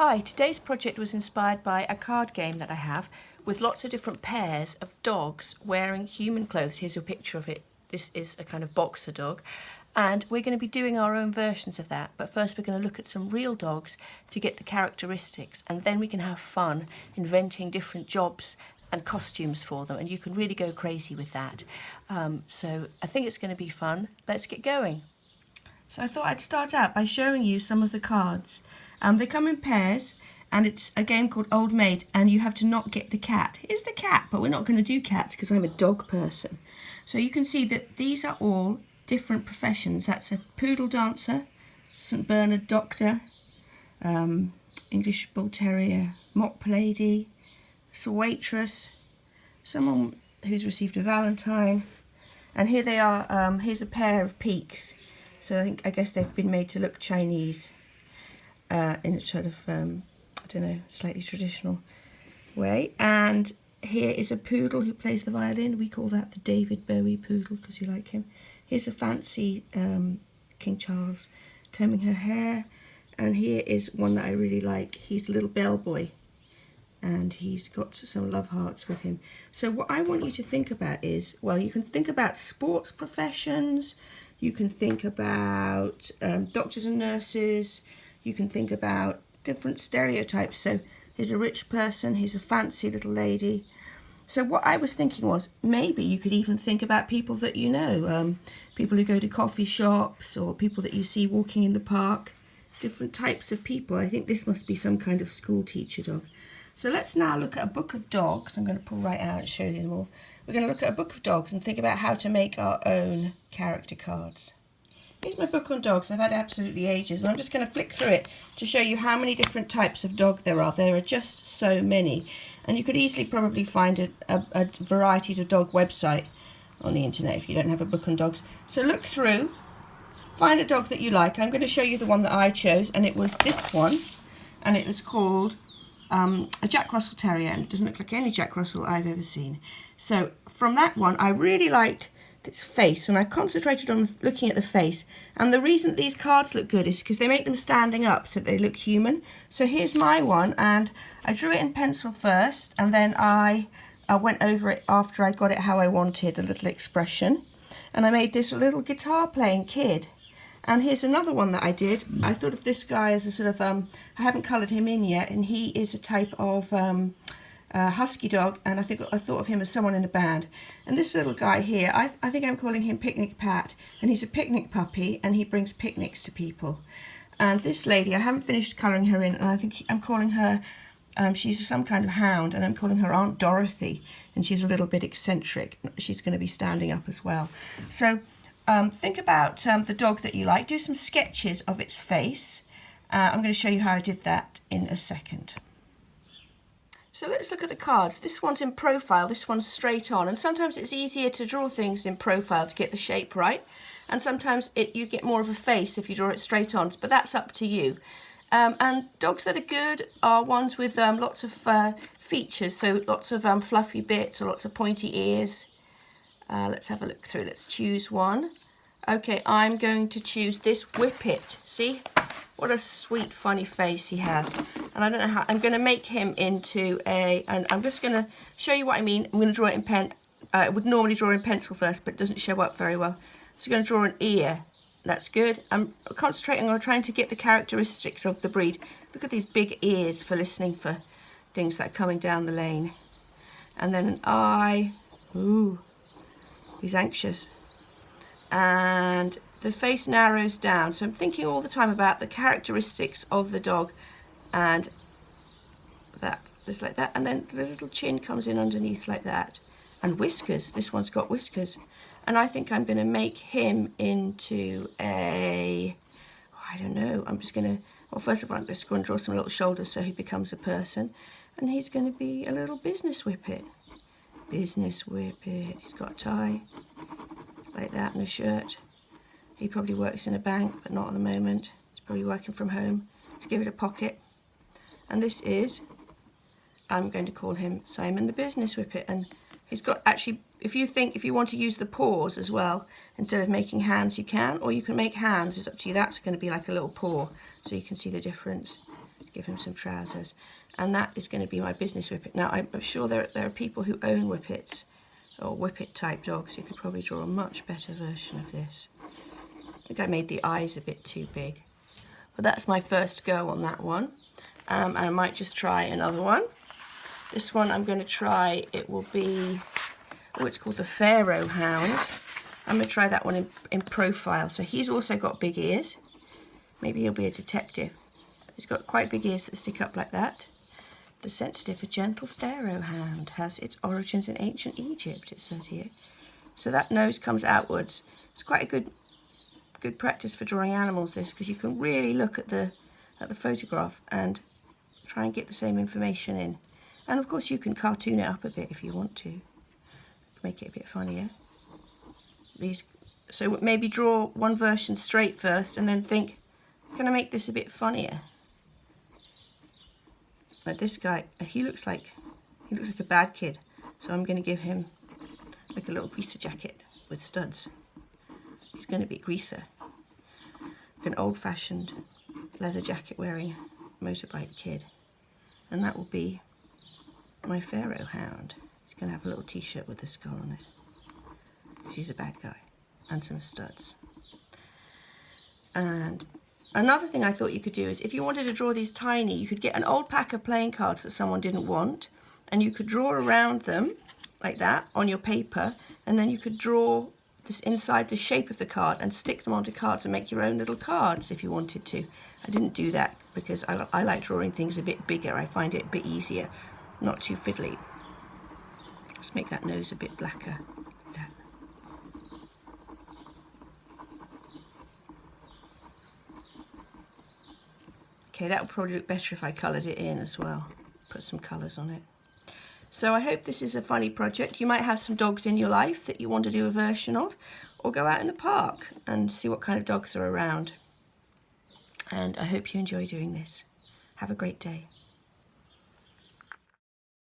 Hi, today's project was inspired by a card game that I have with lots of different pairs of dogs wearing human clothes. Here's a picture of it. This is a kind of boxer dog. And we're going to be doing our own versions of that. But first we're going to look at some real dogs to get the characteristics, and then we can have fun inventing different jobs and costumes for them, and you can really go crazy with that. So I think it's going to be fun. Let's get going. So I thought I'd start out by showing you some of the cards. They come in pairs, and it's a game called Old Maid, and you have to not get the cat. Here's the cat, but we're not going to do cats because I'm a dog person. So you can see that these are all different professions. That's a poodle dancer, St Bernard doctor, English bull terrier, mop lady, it's a waitress, someone who's received a valentine, and here they are. Here's a pair of peaks. So I guess they've been made to look Chinese in a sort of I don't know, slightly traditional way. And here is a poodle who plays the violin. We call that the David Bowie poodle because we like him. Here's a fancy King Charles combing her hair, and here is one that I really like. He's a little bellboy, and he's got some love hearts with him. So what I want you to think about is, well, you can think about sports professions, you can think about doctors and nurses, you can think about different stereotypes. So here's a rich person, here's a fancy little lady. So what I was thinking was, maybe you could even think about people that you know, people who go to coffee shops, or people that you see walking in the park, different types of people. I think this must be some kind of school teacher dog. So let's now look at a book of dogs. I'm going to pull right out and show you them all. We're going to look at a book of dogs and think about how to make our own character cards. Here's my book on dogs. I've had absolutely ages, and I'm just going to flick through it to show you how many different types of dog there are. There are just so many, and you could easily probably find a varieties of dog website on the internet if you don't have a book on dogs. So look through, find a dog that you like. I'm going to show you the one that I chose, and it was this one, and it was called a Jack Russell Terrier, and it doesn't look like any Jack Russell I've ever seen. So from that one, I really liked its face, and I concentrated on looking at the face. And the reason these cards look good is because they make them standing up so they look human. So here's my one, and I drew it in pencil first, and then I went over it after I got it how I wanted, a little expression. And I made this little guitar playing kid. And here's another one that I did. I thought of this guy as a sort of, I haven't coloured him in yet, and he is a type of husky dog, and I thought of him as someone in a band. And this little guy here, I think I'm calling him Picnic Pat, and he's a picnic puppy, and he brings picnics to people. And this lady, I haven't finished colouring her in, and I think I'm calling her, she's some kind of hound, and I'm calling her Aunt Dorothy, and she's a little bit eccentric. She's going to be standing up as well. So think about the dog that you like. Do some sketches of its face. I'm going to show you how I did that in a second. So let's look at the cards. This one's in profile, this one's straight on, and sometimes it's easier to draw things in profile to get the shape right, and sometimes you get more of a face if you draw it straight on, but that's up to you. And dogs that are good are ones with lots of features, so lots of fluffy bits or lots of pointy ears. Let's have a look through. Let's choose one. Okay, I'm going to choose this Whippet. See? What a sweet, funny face he has. And I don't know how, I'm going to make him into and I'm just going to show you what I mean. I'm going to draw it in pen. I would normally draw in pencil first, but it doesn't show up very well. So I'm going to draw an ear. That's good. I'm concentrating on trying to get the characteristics of the breed. Look at these big ears for listening for things that are coming down the lane. And then an eye. Ooh. He's anxious. And the face narrows down. So I'm thinking all the time about the characteristics of the dog, and that, just like that. And then the little chin comes in underneath like that. And whiskers. This one's got whiskers. And I think I'm going to make him into I don't know. I'm just going to, well, first of all, I'm just going to draw some little shoulders so he becomes a person. And he's going to be a little business whippet. Business whippet. He's got a tie like that and a shirt. He probably works in a bank, but not at the moment. He's probably working from home. Let's give it a pocket. And this is, I'm going to call him Simon the Business Whippet. And he's got, actually, if you want to use the paws as well, instead of making hands, you can, or you can make hands. It's up to you. That's going to be like a little paw, so you can see the difference. give him some trousers. And that is going to be my business whippet. Now, I'm sure there are people who own whippets or whippet type dogs who could probably draw a much better version of this. I think I made the eyes a bit too big. But that's my first go on that one. And I might just try another one. This one I'm going to try, it will be, oh, it's called the Pharaoh Hound. I'm going to try that one in profile. So he's also got big ears. Maybe he'll be a detective. He's got quite big ears that stick up like that. The sensitive and gentle Pharaoh Hound has its origins in ancient Egypt, it says here. So that nose comes outwards. It's quite a good practice for drawing animals, this, because you can really look at the photograph and try and get the same information in. And of course you can cartoon it up a bit if you want to make it a bit funnier. So maybe draw one version straight first and then think, can I make this a bit funnier? Like this guy, he looks like a bad kid, so I'm going to give him like a little greaser jacket with studs. He's going to be a greaser, like an old-fashioned leather jacket wearing motorbike kid, and that will be my Pharaoh Hound. He's going to have a little t-shirt with a skull on it. She's a bad guy, and some studs. And another thing I thought you could do is, if you wanted to draw these tiny, you could get an old pack of playing cards that someone didn't want, and you could draw around them like that on your paper, and then you could draw this inside the shape of the card and stick them onto cards and make your own little cards if you wanted to. I didn't do that because I like drawing things a bit bigger. I find it a bit easier, not too fiddly. Let's make that nose a bit blacker. Okay, that would probably look better if I coloured it in as well. Put some colours on it. So I hope this is a funny project. You might have some dogs in your life that you want to do a version of, or go out in the park and see what kind of dogs are around. And I hope you enjoy doing this. Have a great day.